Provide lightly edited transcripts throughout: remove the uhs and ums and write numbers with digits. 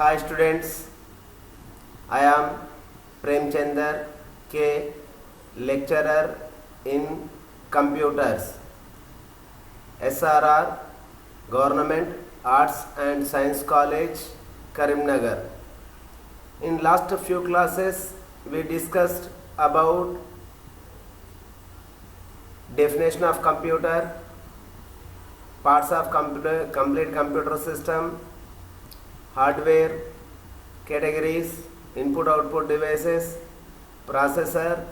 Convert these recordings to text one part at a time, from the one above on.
Hi students, I am Premchandar K, lecturer in computers, SRR Government Arts and Science College, Karimnagar. In last few classes we discussed about definition of computer, parts of complete computer system, hardware, categories, input-output devices, processor,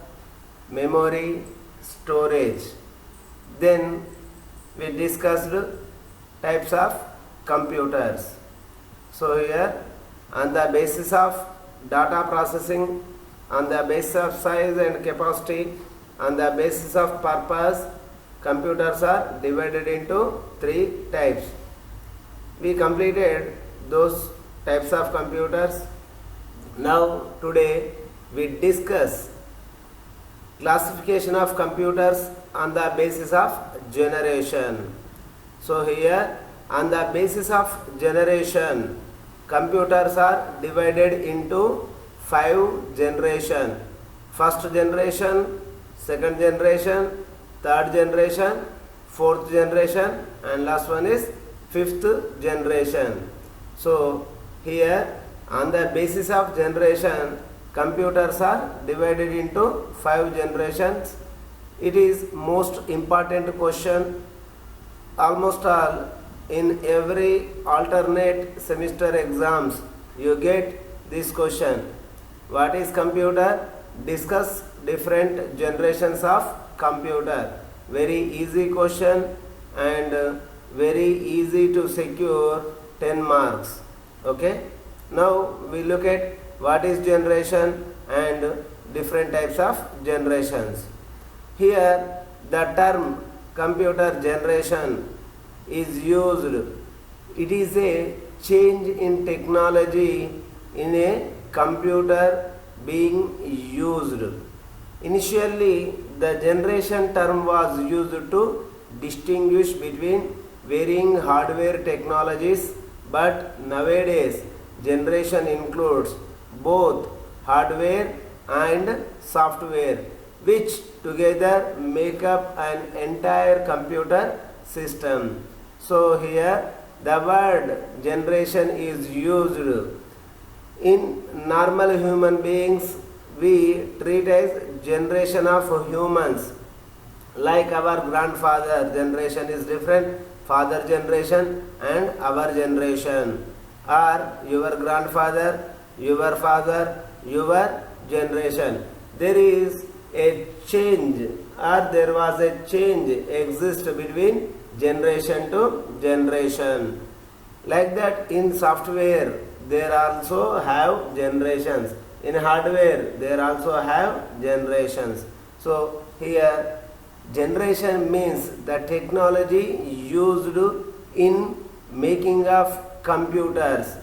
memory, storage. Then we discussed types of computers. So here on the basis of data processing, on the basis of size and capacity, on the basis of purpose, computers are divided into three types. We completed those types of computers. Now today we discuss classification of computers on the basis of generation. So here on the basis of generation, computers are divided into 5 generation. First generation, second generation, third generation, fourth generation, and last one is fifth generation. So here on the basis of generation, computers are divided into 5 generations. It is most important question. Almost all in every alternate semester exams you get this question. What is computer? Discuss different generations of computer. Very easy question and very easy to secure 10 marks. Okay. Now we look at what is generation and different types of generations. Here the term computer generation is used. It is a change in technology in a computer being used. Initially the generation term was used to distinguish between varying hardware technologies, but nowadays generation includes both hardware and software, which together make up an entire computer system. So here the word generation is used. In normal human beings we treat as generation of humans. Like our grandfather generation is different, father generation and our generation, or your grandfather, your father, your generation. There is a change, or there was a change exist between generation to generation. Like that in software there also have generations, in hardware there also have generations. So here generation means the technology used in making of computers.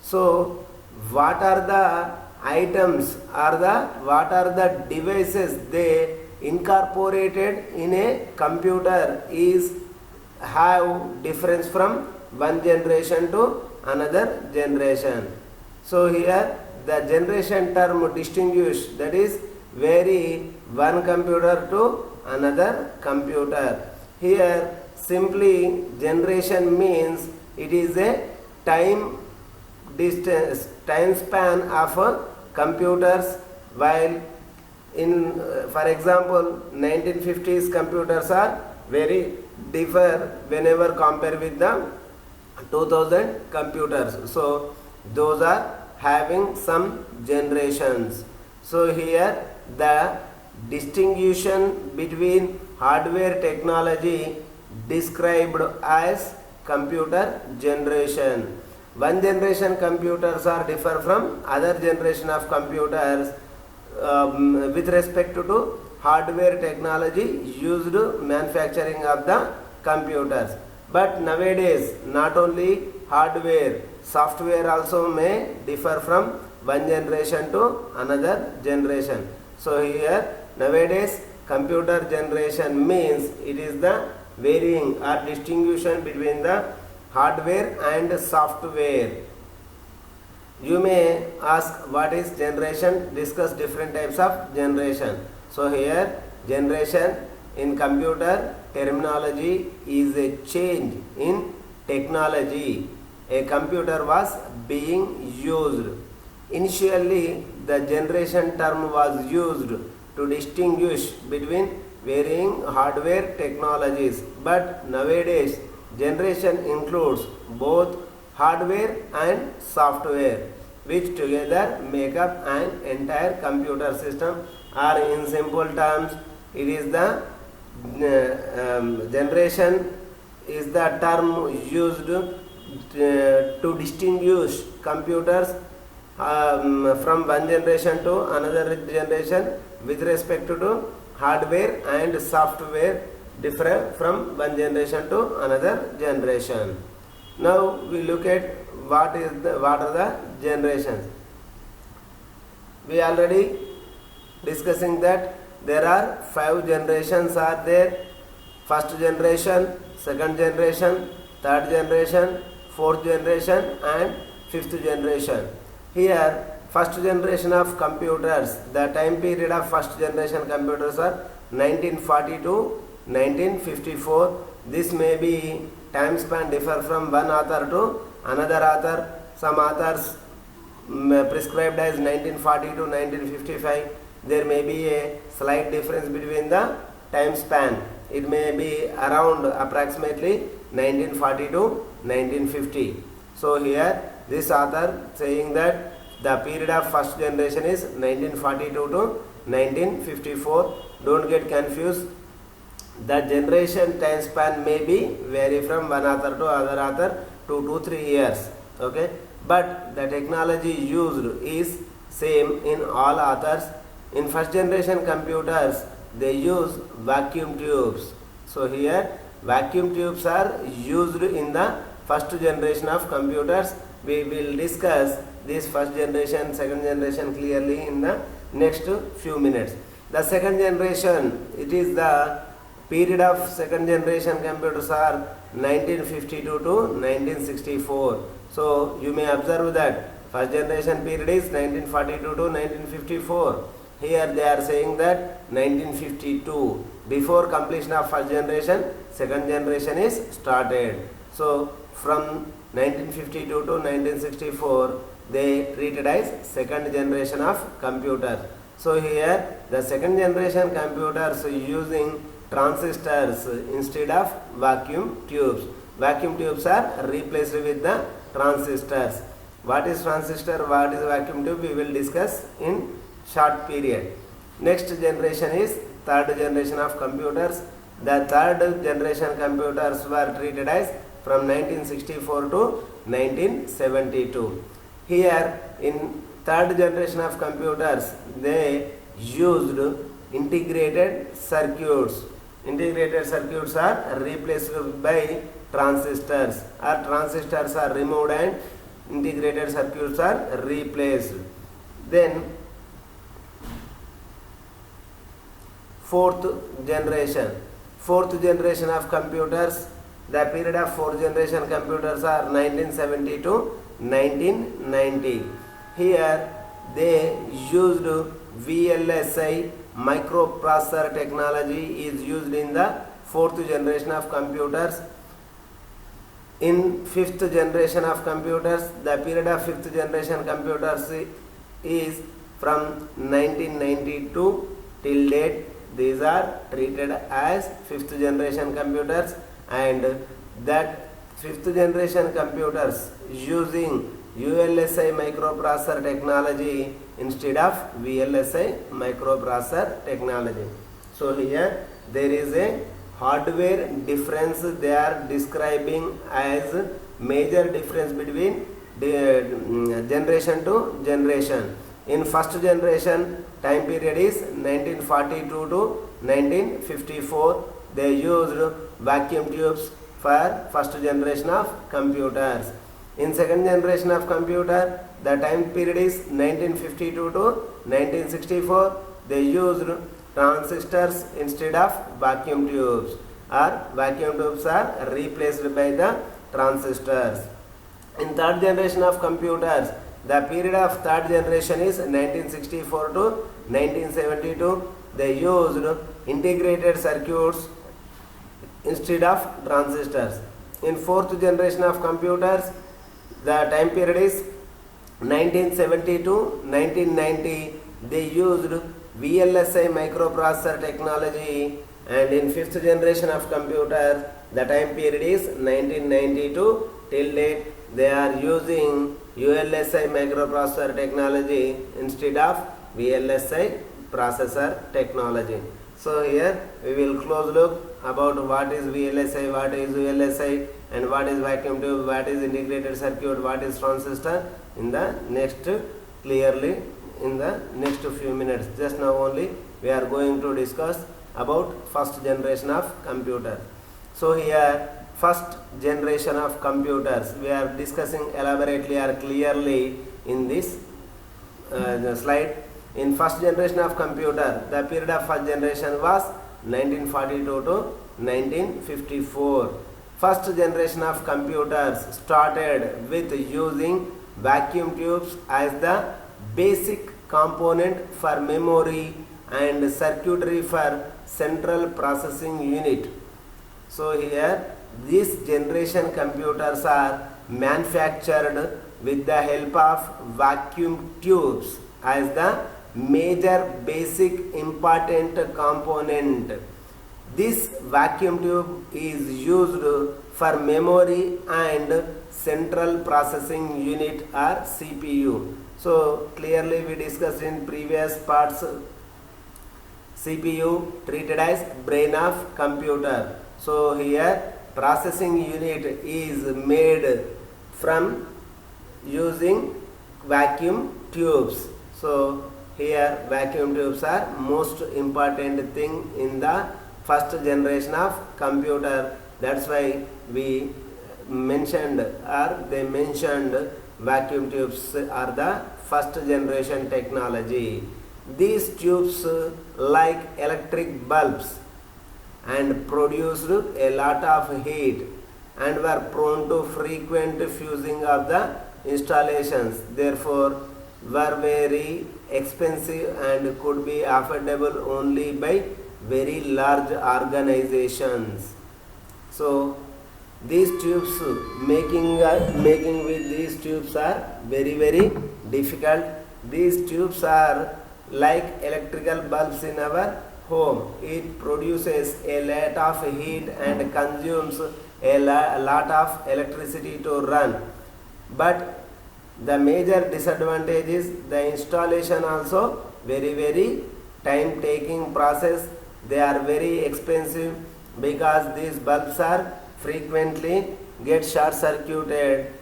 So what are the items or what are the devices they incorporated in a computer is have difference from one generation to another generation. So here the generation term distinguish, that is vary one computer to another computer. Here simply generation means it is a time span of computers, while in for example 1950s computers are very differ whenever compared with the 2000 computers. So those are having some generations. So here the distinction between hardware technology described as computer generation. One generation computers are differ from other generation of computers with respect to hardware technology used manufacturing of the computers. But nowadays not only hardware, software also may differ from one generation to another generation. So here nowadays computer generation means it is the varying or distinction between the hardware and software. You may ask what is generation, discuss different types of generation. So here generation in computer terminology is a change in technology. A computer was being used. Initially the generation term was used to distinguish between varying hardware technologies, but nowadays generation includes both hardware and software, which together make up an entire computer system, or in simple terms it is the generation is the term used to distinguish computers from one generation to another generation with respect to hardware and software differ from one generation to another generation. Now we look at what are the generations. We already discussing that there are 5 generations are there. First generation, second generation, third generation, fourth generation and fifth generation. Here first generation of computers, the time period of first generation computers are 1940 to 1954. This may be time span differ from one author to another author. Some authors prescribed as 1940 to 1955. There may be a slight difference between the time span. It may be around approximately 1940 to 1950. So here this author saying that the period of first generation is 1942 to 1954. Don't get confused. The generation time span may be vary from one author to other author 2 to 3 years. Okay, but the technology used is same in all authors. In first generation computers they use vacuum tubes. So here vacuum tubes are used in the first generation of computers. We will discuss this first generation, second generation clearly in the next few minutes. The second generation, it is the period of second generation computers are 1952 to 1964. So you may observe that first generation period is 1942 to 1954. Here they are saying that 1952. Before completion of first generation, second generation is started. So from 1952 to 1964, they treated as second generation of computers. So here the second generation computers using transistors instead of vacuum tubes. Vacuum tubes are replaced with the transistors. What is transistor? What is vacuum tube? We will discuss in short period. Next generation is third generation of computers. The third generation computers were treated as from 1964 to 1972. Here in third generation of computers they used integrated circuits. Integrated circuits are replaced by transistors, or transistors are removed and integrated circuits are replaced. Then fourth generation of computers, the period of fourth generation computers are 1970 to 1990. Here they used VLSI microprocessor technology is used in the fourth generation of computers. In fifth generation of computers, the period of fifth generation computers is from 1992 till date. These are treated as fifth generation computers, and that fifth generation computers using ULSI microprocessor technology instead of VLSI microprocessor technology. So here there is a hardware difference they are describing as major difference between generation to generation. In first generation time period is 1942 to 1954. They used vacuum tubes for first generation of computers. In second generation of computer, the time period is 1952 to 1964. They used transistors instead of vacuum tubes, or vacuum tubes are replaced by the transistors. In third generation of computers, The period of third generation is 1964 to 1972. They used integrated circuits instead of transistors. In fourth generation of computers, the time period is 1970 to 1990. They used VLSI microprocessor technology, and in fifth generation of computers, the time period is 1992 till date. They are using ULSI microprocessor technology instead of VLSI processor technology. So here we will close look about what is VLSI, what is ULSI, and what is vacuum tube, what is integrated circuit, what is transistor in the next clearly in the next few minutes. Just now only we are going to discuss about first generation of computer. So here first generation of computers we are discussing elaborately or clearly in this slide. In first generation of computer, the period of first generation was 1942 to 1954. First generation of computers started with using vacuum tubes as the basic component for memory and circuitry for central processing unit. So here these generation computers are manufactured with the help of vacuum tubes as the major basic important component. This vacuum tube is used for memory and central processing unit or CPU. So clearly we discussed in previous parts, CPU treated as brain of computer. So here processing unit is made from using vacuum tubes. So here vacuum tubes are most important thing in the first generation of computer. That's why we mentioned or they mentioned vacuum tubes are the first generation technology. These tubes like electric bulbs and produced a lot of heat and were prone to frequent fusing of the installations, therefore were very expensive and could be affordable only by very large organizations. So these tubes making with these tubes are very difficult. These tubes are like electrical bulbs in our home. It produces a lot of heat and consumes a lot of electricity to run. But the major disadvantage is the installation also very time taking process. They are very expensive because these bulbs are frequently get short circuited.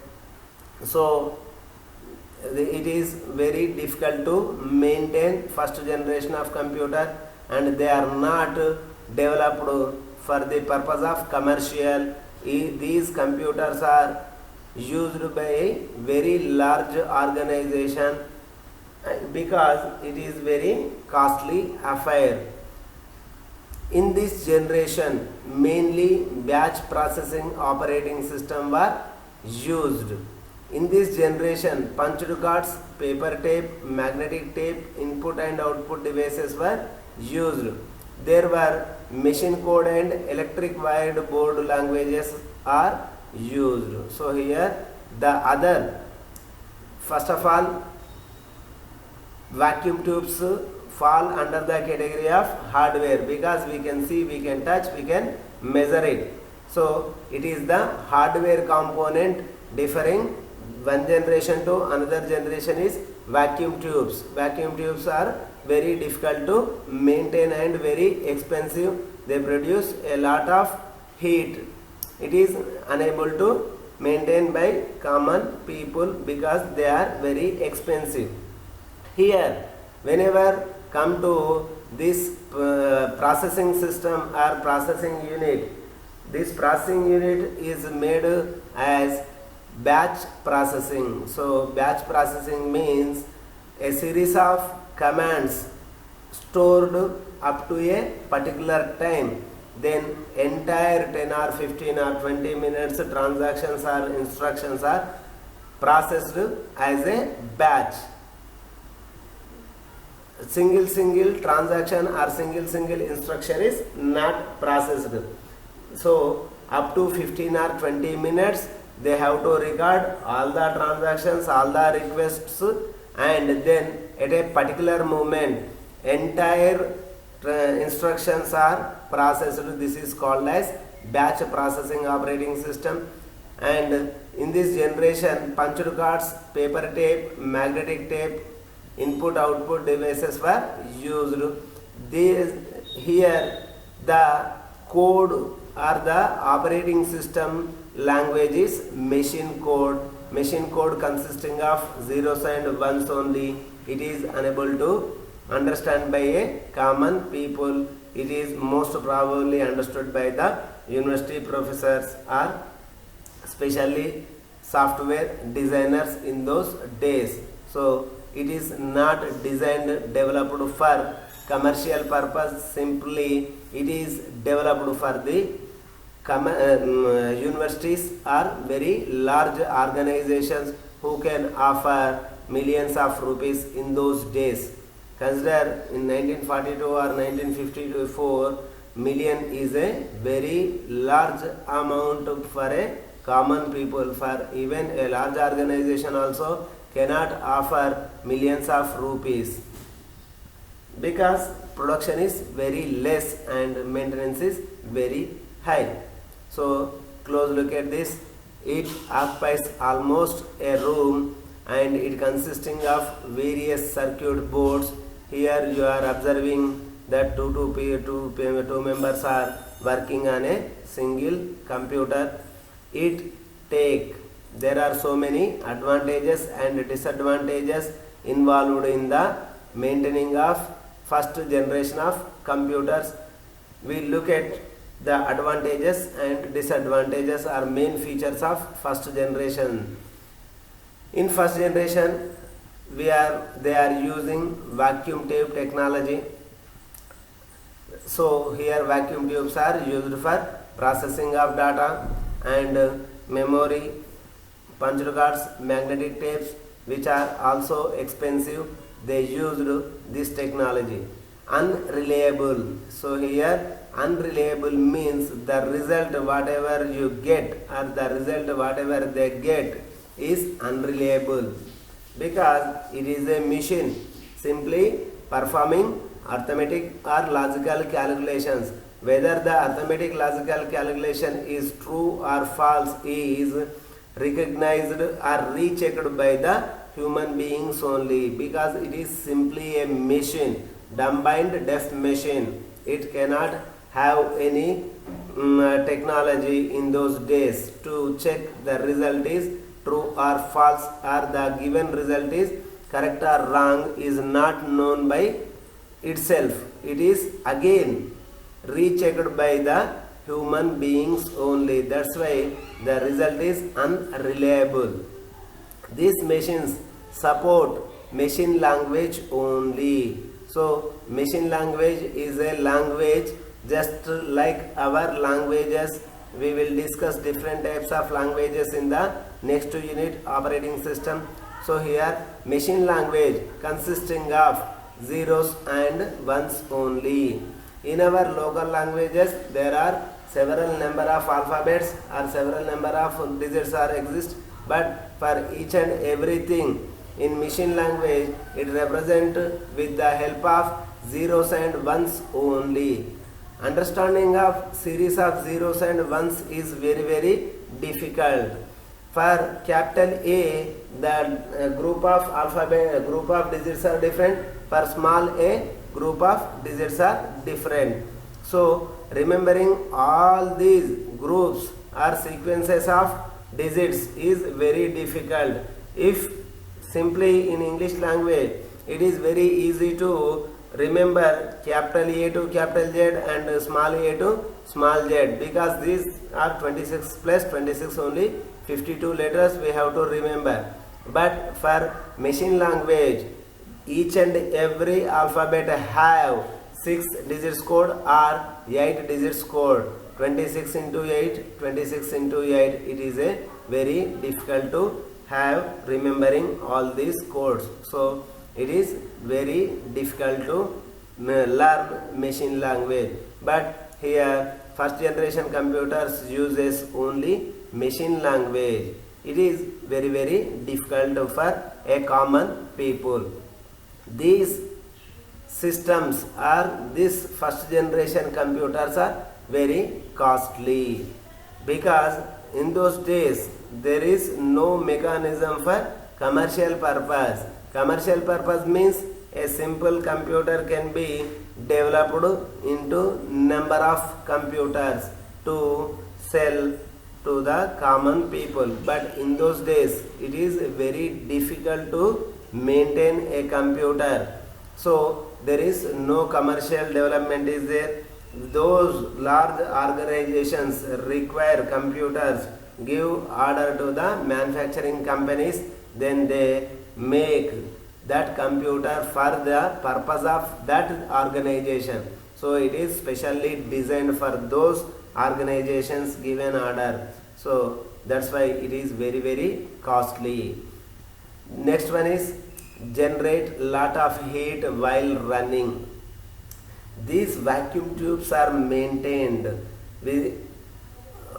So it is very difficult to maintain first generation of computer, and they are not developed for the purpose of commercial. These computers are used by a very large organization because it is very costly affair. In this generation, mainly batch processing operating system were used. In this generation, punched cards, paper tape, magnetic tape, input and output devices were used. There were machine code and electric wired board languages are used. So here the other, first of all, vacuum tubes fall under the category of hardware because we can see, we can touch, we can measure it. So it is the hardware component differing one generation to another generation is vacuum tubes. Vacuum tubes are very difficult to maintain and very expensive. They produce a lot of heat. It is unable to maintain by common people because they are very expensive. Here, whenever come to this processing system or processing unit, this processing unit is made as batch processing. So batch processing means a series of commands stored up to a particular time, then entire 10 or 15 or 20 minutes transactions or instructions are processed as a batch. Single transaction or single instruction is not processed. So up to 15 or 20 minutes they have to record all the transactions, all the requests, and then at a particular moment entire instructions are processed. This is called as batch processing operating system. And in this generation, punched cards, paper tape, magnetic tape, input output devices were used. Here the code or the operating system language is machine code. Machine code consisting of zeros and ones only. It is unable to understand by a common people. It is most probably understood by the university professors or especially software designers in those days. So it is not designed, developed for commercial purpose. Simply it is developed for the universities or very large organizations who can offer millions of rupees in those days. Consider in 1942 or 1954, million is a very large amount for a common people. For even a large organization also cannot offer millions of rupees because production is very less and maintenance is very high. So close look at this. It occupies almost a room and it consisting of various circuit boards. Here you are observing that two members are working on a single computer. There are so many advantages and disadvantages involved in the maintaining of first generation of computers. We look at the advantages and disadvantages or main features of first generation. In first generation, they are using vacuum tube technology. So here vacuum tubes are used for processing of data, and memory, punch cards, magnetic tapes, which are also expensive. They used this technology. Unreliable. So here unreliable means the result whatever you get or the result whatever they get is unreliable because it is a machine simply performing arithmetic or logical calculations. Whether the arithmetic logical calculation is true or false is recognized or rechecked by the human beings only because it is simply a machine, dumb and deaf machine. It cannot have any technology in those days to check the result is true or false or the given result is correct or wrong is not known by itself. It is again rechecked by the human beings only. That's why the result is unreliable. These machines support machine language only. So machine language is a language just like our languages. We will discuss different types of languages in the next unit, operating system. So here machine language consisting of zeros and ones only. In our local languages there are several number of alphabets or several number of digits are exist, but for each and everything in machine language it represent with the help of zeros and ones only. Understanding of series of zeros and ones is very difficult. For capital A, the group of digits are different. For small a, group of digits are different. So remembering all these groups or sequences of digits is very difficult. If simply in English language, it is very easy to remember capital A to capital Z and small a to small z because these are 26 plus 26 only 52 letters we have to remember. But for machine language, each and every alphabet have 6 digits code or 8 digits code. 26 into 8, 26 into 8, it is a very difficult to have remembering all these codes. So it is very difficult to learn machine language. But here first generation computers uses only machine language. It is very difficult for a common people. These systems are these first generation computers are very costly, because in those days there is no mechanism for commercial purpose. Commercial purpose means a simple computer can be developed into number of computers to sell to the common people. But in those days it is very difficult to maintain a computer, so there is no commercial development is there. Those large organizations require computers, give order to the manufacturing companies, then they make that computer for the purpose of that organization. So it is specially designed for those organizations given order. So that's why it is very costly. Next one is generate lot of heat while running. These vacuum tubes are maintained with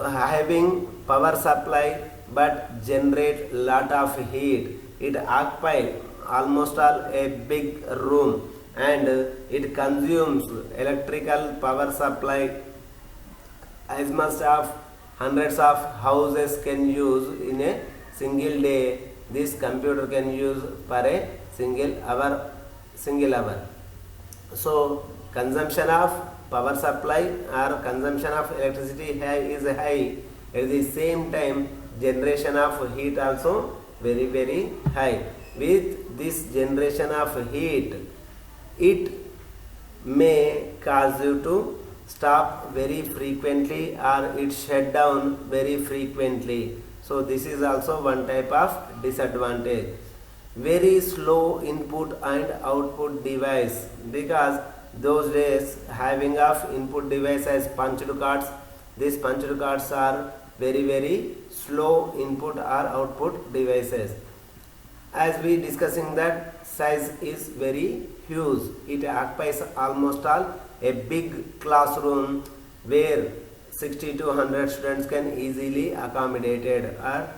having power supply but generate lot of heat. It occupy almost all a big room, and it consumes electrical power supply as much of hundreds of houses can use in a single day. This computer can use for a single hour. So consumption of power supply or consumption of electricity is high. At the same time generation of heat also very high. With this generation of heat, it may cause you to stop very frequently or it shut down very frequently. So this is also one type of disadvantage. Very slow input and output device, because those days having of input device as punched cards. These punched cards are very slow input or output devices. As we discussing that size is very huge. It occupies almost all a big classroom where 60 to 100 students can easily accommodated. Or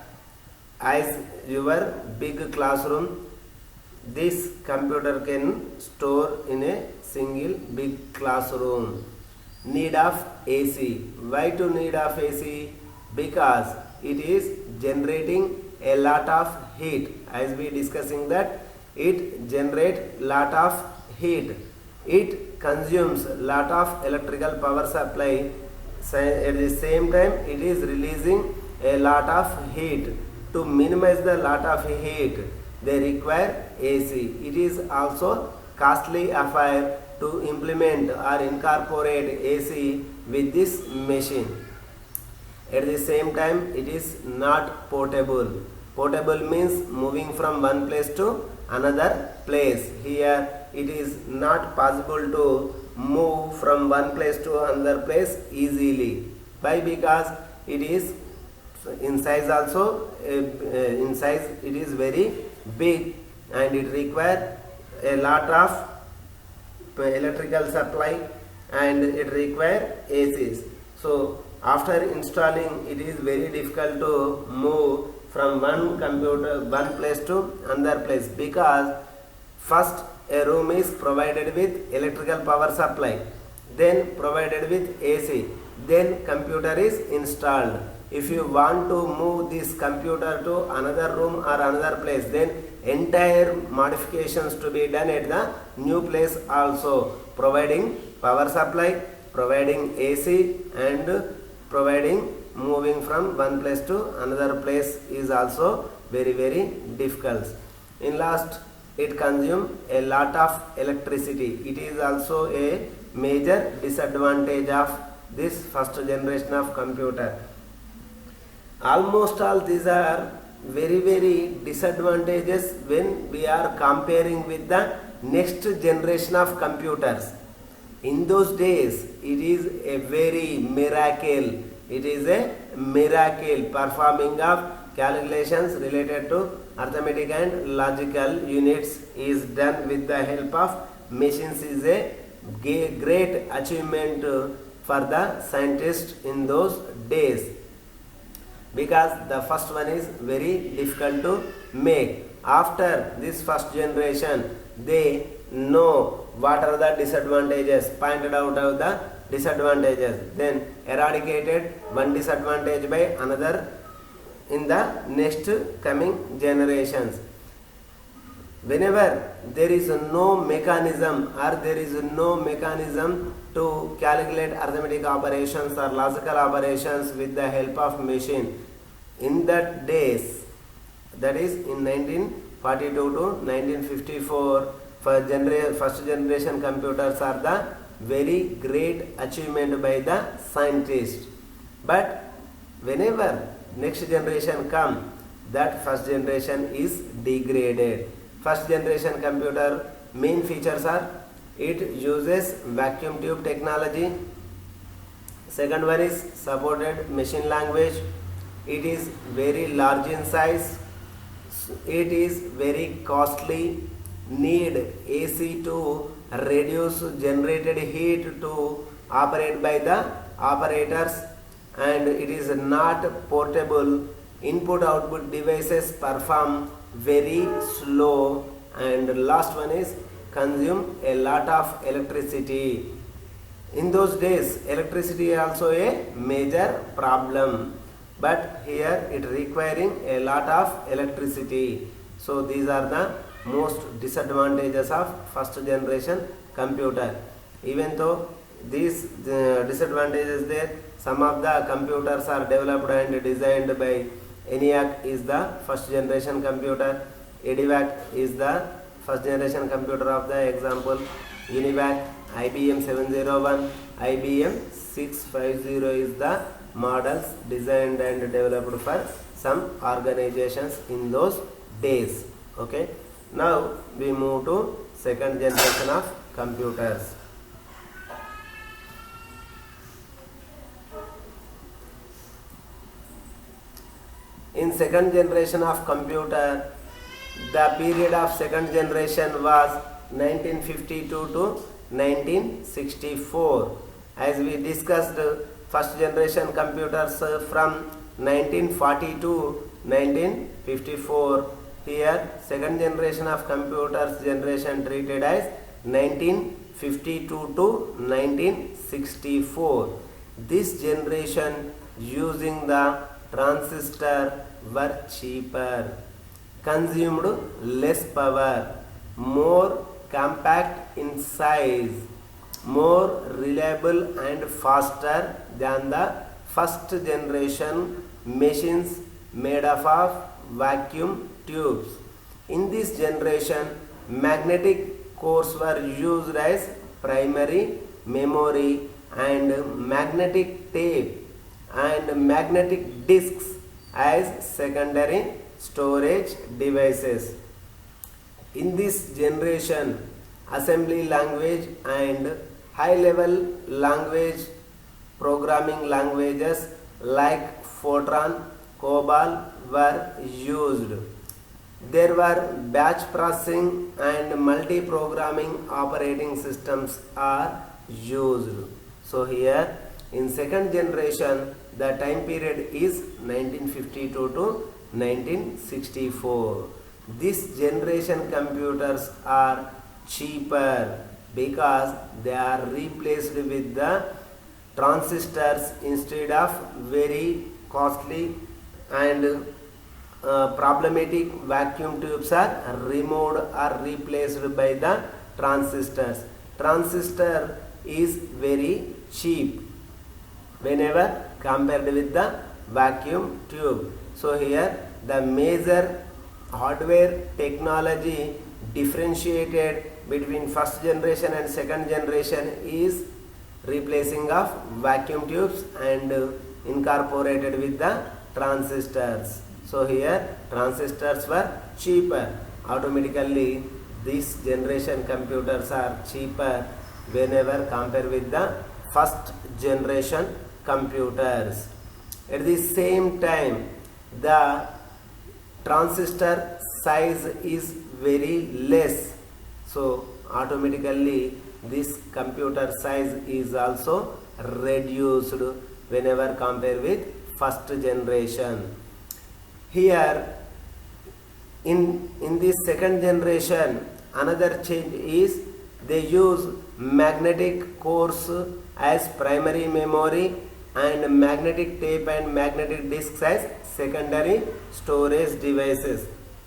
as your big classroom, this computer can store in a single big classroom. Need of AC. Why to need of AC? Because it is generating a lot of heat. As we discussing that it generate lot of heat. It consumes lot of electrical power supply. At the same time it is releasing a lot of heat. To minimize the lot of heat, they require AC. It is also costly affair to implement or incorporate AC with this machine. At the same time it is not portable. Portable means moving from one place to another place. Here it is not possible to move from one place to another place easily. Why? Because it is in size also in size it is very big, and it require a lot of electrical supply, and it require ACs. So after installing it is very difficult to move from one place to another place, because first a room is provided with electrical power supply, then provided with AC, then computer is installed. If you want to move this computer to another room or another place, then entire modifications to be done at the new place also. Providing power supply, providing AC, and providing moving from one place to another place is also very difficult. In last, it consumes a lot of electricity. It is also a major disadvantage of this first generation of computer. Almost all these are very disadvantages when we are comparing with the next generation of computers. In those days it is a very miracle. It is a miracle performing of calculations related to arithmetic and logical units is done with the help of machines is a great achievement for the scientists in those days, because the first one is very difficult to make. After this first generation, they know what are the disadvantages, pointed out of the disadvantages, then eradicated one disadvantage by another in the next coming generations. Whenever there is no mechanism or there is no mechanism to calculate arithmetic operations or logical operations with the help of machine, in that days, that is in 1942 to 1954, first generation computers are the very great achievement by the scientists. But whenever next generation come, that first generation is degraded. First generation computer main features are, it uses vacuum tube technology. Second one is supported machine language. It is very large in size. It is very costly. Need AC to reduce generated heat to operate by the operators, and it is not portable. Input output devices perform very slow, and last one is consume a lot of electricity. In those days, electricity is also a major problem, but here it requiring a lot of electricity. So these are the most disadvantages of first generation computer. Even though these disadvantages there, some of the computers are developed and designed by ENIAC is the first generation computer. EDIVAC is the first generation computer of the example. UNIVAC, IBM 701, IBM 650 is the models designed and developed for some organizations in those days. Okay. Now we move to second generation of computers. In second generation of computer, the period of second generation was 1952 to 1964. As we discussed, first generation computers from 1940 to 1954. Here, second generation of computers generation treated as 1952 to 1964. This generation using the transistor were cheaper, consumed less power, more compact in size, more reliable and faster than the first generation machines made up of vacuum tubes. In this generation, magnetic cores were used as primary memory and magnetic tape and magnetic discs as secondary storage devices. In this generation, assembly language and high-level language programming languages like Fortran, COBOL were used. There were batch processing and multi-programming operating systems are used. So here in second generation, the time period is 1952 to 1964. This generation computers are cheaper because they are replaced with the transistors instead of very costly and problematic vacuum tubes are removed or replaced by the transistors. Transistor is very cheap whenever compared with the vacuum tube. So here the major hardware technology differentiated between first generation and second generation is replacing of vacuum tubes and incorporated with the transistors. So here transistors were cheaper. Automatically these generation computers are cheaper whenever compared with the first generation computers. At the same time, the transistor size is very less, so automatically this computer size is also reduced whenever compared with first generation. Here in this second generation, another change is they use magnetic cores as primary memory and magnetic tape and magnetic discs as secondary storage devices.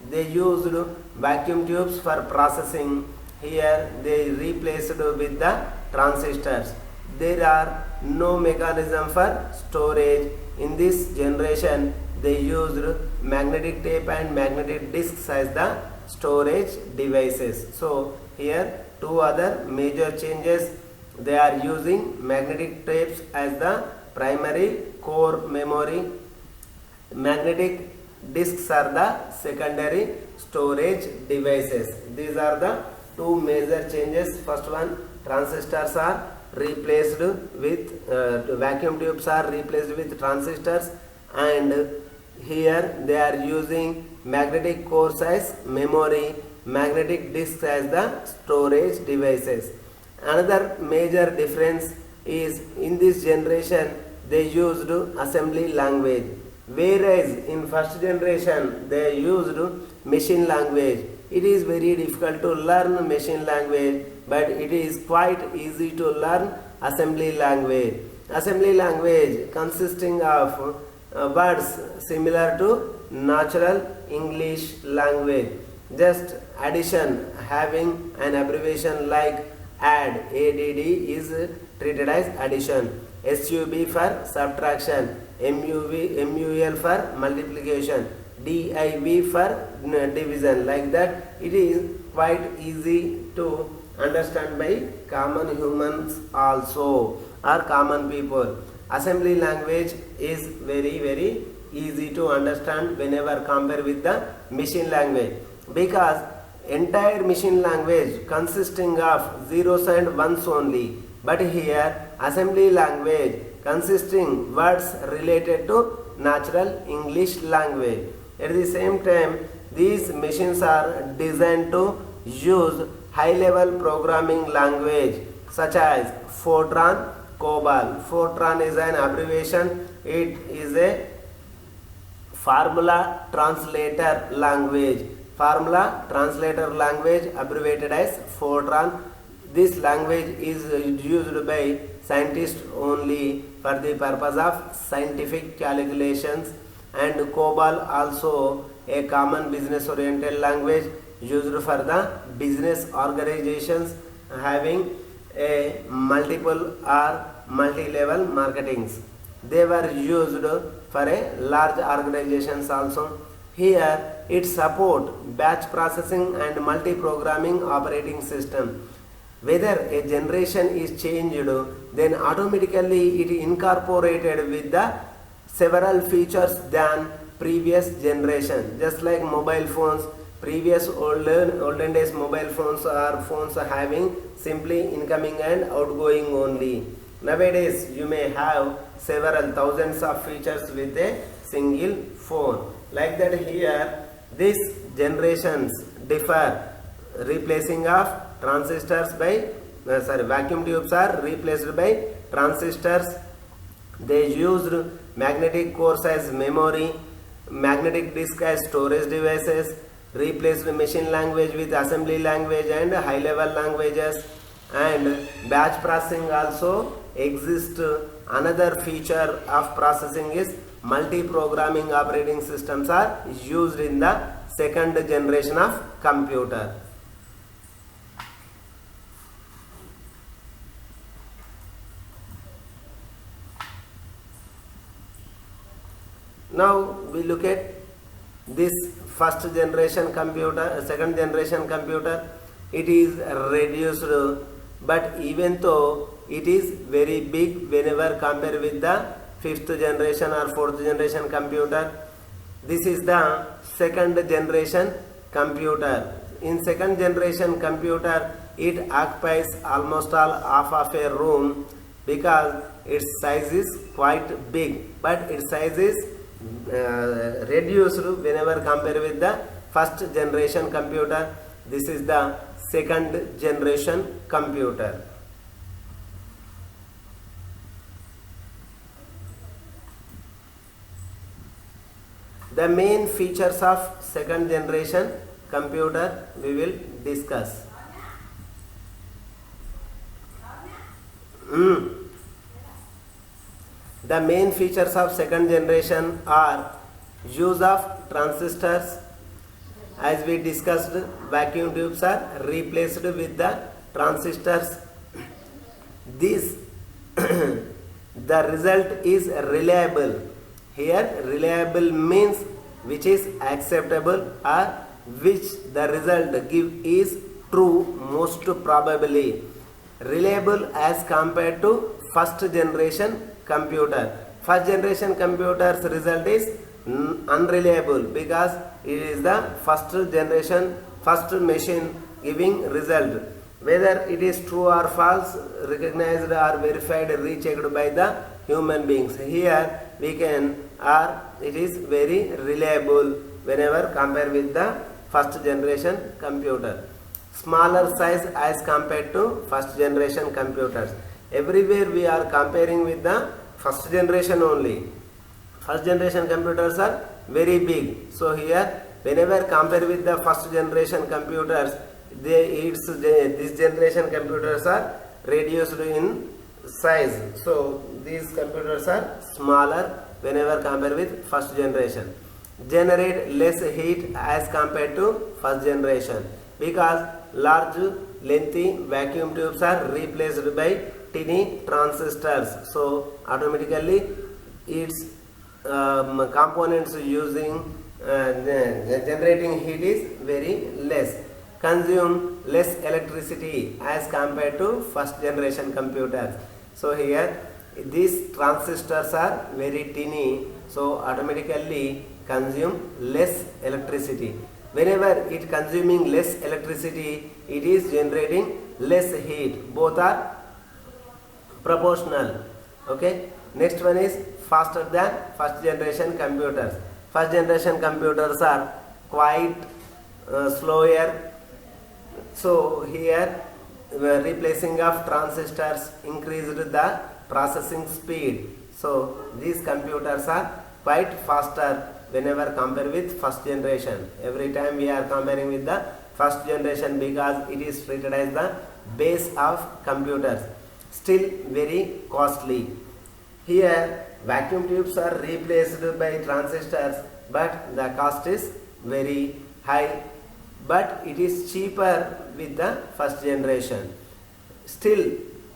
They used vacuum tubes for processing. Here they replaced with the transistors. There are no mechanism for storage. In this generation they used magnetic tape and magnetic discs as the storage devices. So here two other major changes: they are using magnetic tapes as the primary core memory, magnetic discs are the secondary storage devices. These are the two major changes. First one, transistors are replaced with vacuum tubes are replaced with transistors, and here they are using magnetic cores as memory, magnetic discs as the storage devices. Another major difference is in this generation they used assembly language, whereas in first generation they used machine language. It is very difficult to learn machine language, but it is quite easy to learn assembly language. Assembly language consisting of words similar to natural English language. Just addition having an abbreviation like add, ADD is treated as addition. SUB for subtraction, MUL for multiplication, DIV for division. Like that, it is quite easy to understand by common humans also, or common people. Assembly language is very easy to understand whenever compared with the machine language, because entire machine language consisting of zeros and ones only, but here assembly language consisting words related to natural English language. At the same time, these machines are designed to use high level programming language such as Fortran, COBOL. Fortran is an abbreviation. It is a formula translator language. Formula translator language, abbreviated as Fortran. This language is used by scientists only for the purpose of scientific calculations, and COBOL also a common business oriented language used for the business organizations having a multiple or multi-level marketings. They were used for a large organizations also. Here it support batch processing and multi-programming operating system. Whether a generation is changed, then automatically it incorporated with the several features than previous generation. Just like mobile phones, previous olden days mobile phones are phones having simply incoming and outgoing only. Nowadays you may have several thousands of features with a single phone. Like that, here these generations differ. Replacing of transistors by vacuum tubes are replaced by transistors. They used magnetic cores as memory, magnetic disk as storage devices, replaced machine language with assembly language and high level languages, and batch processing also exists. Another feature of processing is multi-programming operating systems are used in the second generation of computer. Now we look at this first generation computer, second generation computer. It is reduced, but even though it is very big whenever compared with the fifth generation or fourth generation computer. This is the second generation computer. In second generation computer, it occupies almost all half of a room because its size is quite big, but its size is reduced whenever compared with the first generation computer. This is the second generation computer. The main features of second generation computer we will discuss. The main features of second generation are use of transistors. As we discussed, vacuum tubes are replaced with the transistors. This the result is reliable. Here reliable means which is acceptable or which the result give is true most probably. Reliable as compared to first generation computer. First generation computer's result is unreliable because it is the first generation, first machine giving result. Whether it is true or false, recognized or verified, rechecked by the human beings. Here we can, or it is very reliable whenever compared with the first generation computer. Smaller size as compared to first generation computers. Everywhere we are comparing with the first generation only. First generation computers are very big. So here whenever compared with the first generation computers, this generation computers are reduced in size. So these computers are smaller whenever compared with first generation. Generate less heat as compared to first generation because large lengthy vacuum tubes are replaced by tiny transistors. So automatically its components using generating heat is very less. Consume less electricity as compared to first generation computers. So here these transistors are very tiny, so automatically consume less electricity. Whenever it consuming less electricity, it is generating less heat. Both are proportional. Okay. Next one is faster than first generation computers. First generation computers are quite slower. So here replacing of transistors increased the processing speed. So these computers are quite faster whenever compared with first generation. Every time we are comparing with the first generation because it is treated as the base of computers. Still very costly. Here vacuum tubes are replaced by transistors, but the cost is very high, but it is cheaper with the first generation. Still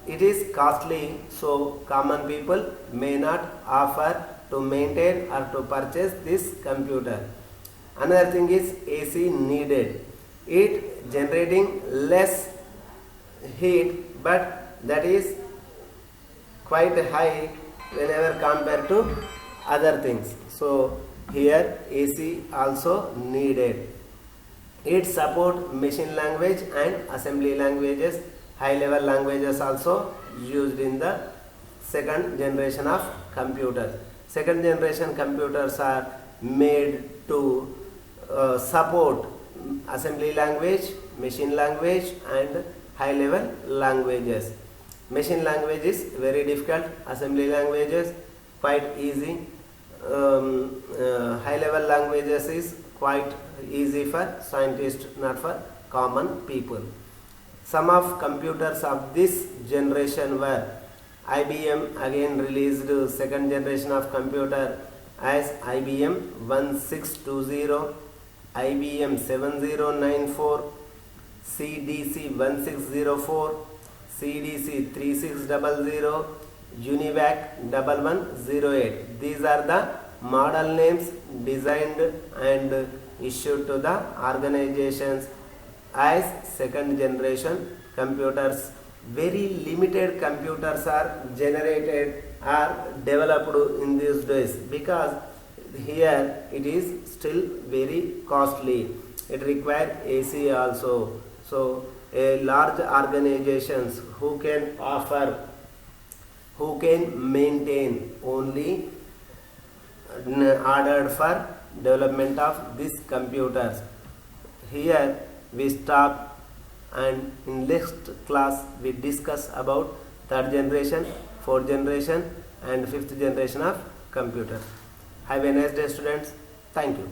it is costly, so common people may not offer to maintain or to purchase this computer. Another thing is AC needed. It generating less heat, but that is quite high whenever compared to other things. So here AC also needed. It support machine language and assembly languages. High level languages also used in the second generation of computers. Second generation computers are made to support assembly language, machine language and high level languages. Machine language is very difficult, assembly languages quite easy, high level languages is quite easy for scientists, not for common people. Some of computers of this generation were IBM again released second generation of computer as IBM 1620, IBM 7094, CDC 1604, CDC 3600, UNIVAC 1108. These are the model names designed and issued to the organizations as second generation computers. Very limited computers are generated or developed in these days because here it is still very costly. It requires AC also. So a large organizations who can offer, who can maintain only ordered for development of these computers. Here we stop, and in next class we discuss about third generation, fourth generation and fifth generation of computers. Have a nice day, students. Thank you.